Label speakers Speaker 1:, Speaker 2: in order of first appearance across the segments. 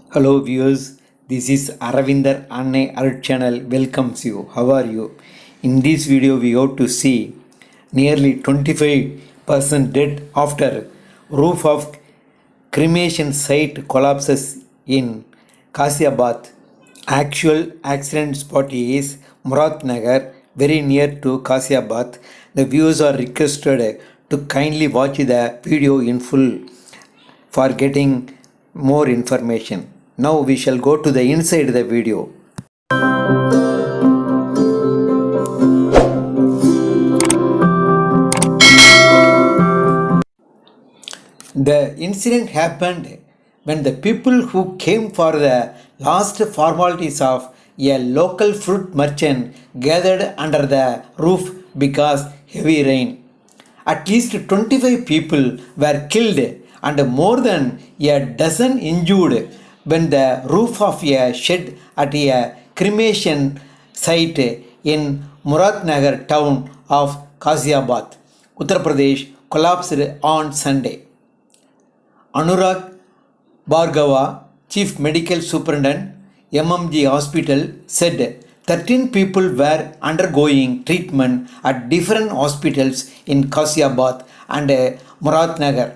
Speaker 1: Hello viewers, this is Aravindar Annai Arul channel welcomes you. How are you? In this video we have to see nearly 25% dead after roof of cremation site collapses in Ghaziabad. Actual accident spot is Muradnagar, very near to Ghaziabad. The viewers are requested to kindly watch the video in full for getting more information. Now we shall go to the inside the video. The incident happened when the people who came for the last formalities of a local fruit merchant gathered under the roof because heavy rain. At least 25 people were killed and more than a dozen injured when the roof of a shed at a cremation site in Muradnagar town of Ghaziabad, Uttar Pradesh collapsed on Sunday. Anurag Bhargava, Chief Medical Superintendent, MMG Hospital, said 13 people were undergoing treatment at different hospitals in Ghaziabad and Muradnagar.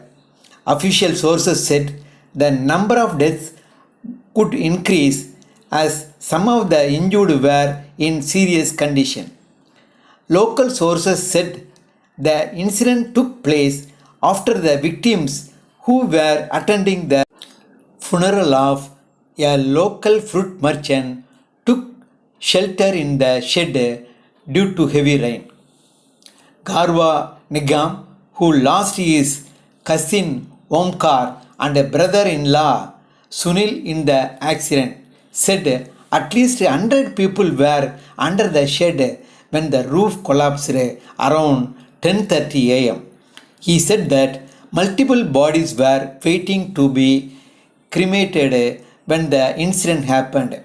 Speaker 1: Official sources said the number of deaths could increase as some of the injured were in serious condition. Local sources said the incident took place after the victims who were attending the funeral of a local fruit merchant took shelter in the shed due to heavy rain. Garwa Nigam, who lost his cousin Omkar and brother-in-law Sunil in the accident, said at least 100 people were under the shed when the roof collapsed around 10:30 am. He said that multiple bodies were waiting to be cremated when the incident happened.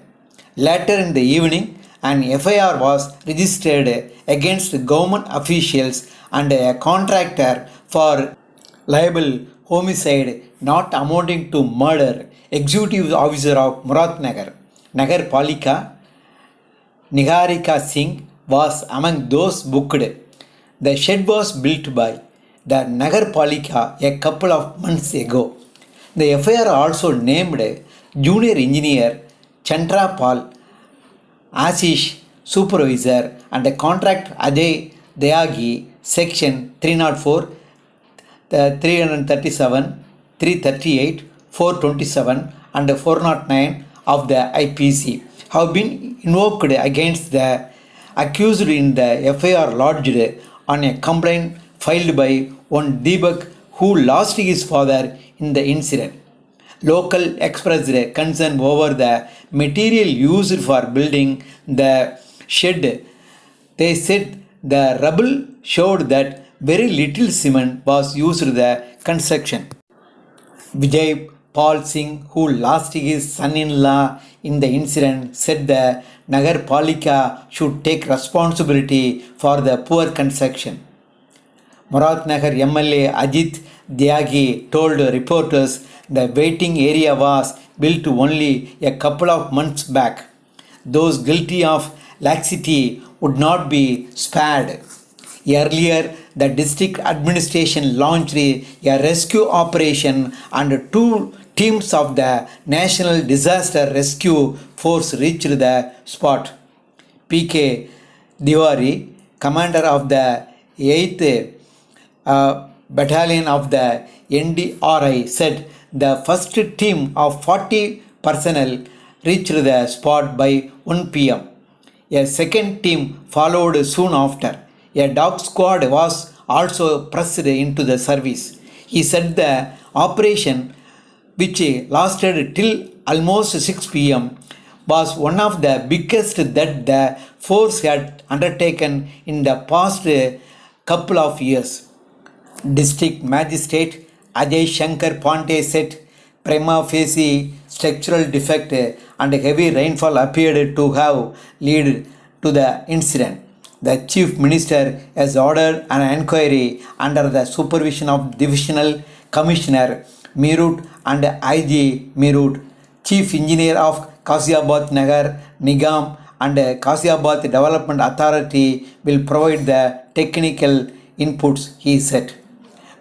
Speaker 1: Later in the evening, an FIR was registered against government officials and a contractor for liable homicide not amounting to murder. Executive Officer of Muradnagar, Nagar Palika, Niharika Singh was among those booked. The shed was built by the Nagar Palika a couple of months ago. The FIR also named junior engineer Chandra Pal, Ashish supervisor, and contract Ajay Dayagi, section 304, 337, 338, 427 and 409 of the IPC have been invoked against the accused in the FIR lodged on a complaint filed by one Deepak who lost his father in the incident. Local expressed concern over the material used for building the shed. They said the rubble showed that very little cement was used in the construction. Vijay Paul Singh, who lost his son-in-law in the incident, said the Nagar Palika should take responsibility for the poor construction. Muradnagar MLA Ajit Dyagi told reporters the waiting area was built only a couple of months back. Those guilty of laxity would not be spared. Earlier, the district administration launched a rescue operation and two teams of the National Disaster Rescue Force reached the spot. P.K. Diwari, commander of the 8th Battalion of the NDRI, said the first team of 40 personnel reached the spot by 1 pm. A second team followed soon after. A dog squad was also pressed into the service. He said the operation, which lasted till almost 6 pm, was one of the biggest that the force had undertaken in the past couple of years. District Magistrate Ajay Shankar Pante said prima facie structural defect and heavy rainfall appeared to have led to the incident. The Chief Minister has ordered an inquiry under the supervision of Divisional Commissioner Meerut and IG Meerut, Chief Engineer of Ghaziabad Nagar Nigam and Ghaziabad Development Authority will provide the technical inputs, he said.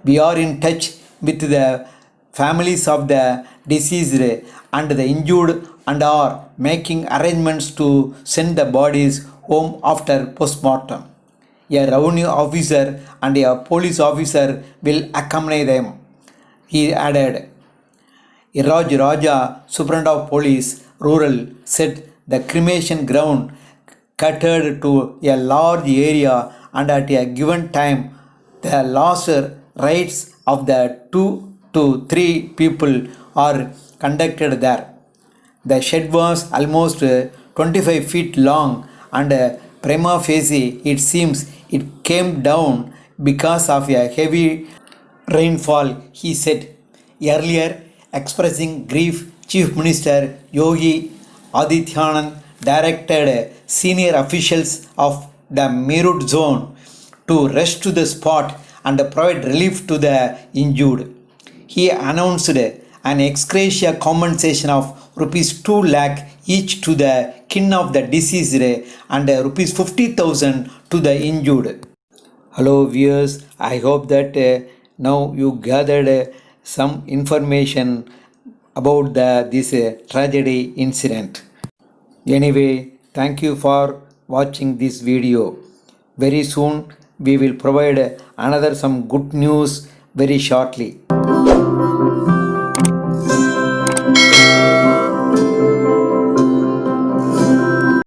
Speaker 1: We are in touch with the families of the deceased and the injured and are making arrangements to send the bodies home after postmortem. A revenue officer and a police officer will accompany them, he added. Iraj Raja, Superintendent of Police, Rural, said the cremation ground catered to a large area and at a given time the last rites of the 2 to 3 people are conducted there. The shed was almost 25 feet long and prima facie it seems it came down because of a heavy rainfall, he said. Earlier, expressing grief, Chief Minister Yogi Adityanath directed senior officials of the Meerut zone to rush to the spot and provide relief to the injured. He announced an ex gratia compensation of rupees 2 lakh each to the kin of the deceased and rupees 50,000 to the injured. Hello viewers, I hope that now you gathered some information about this tragedy incident. Anyway, thank you for watching this video. Very soon we will provide another some good news very shortly.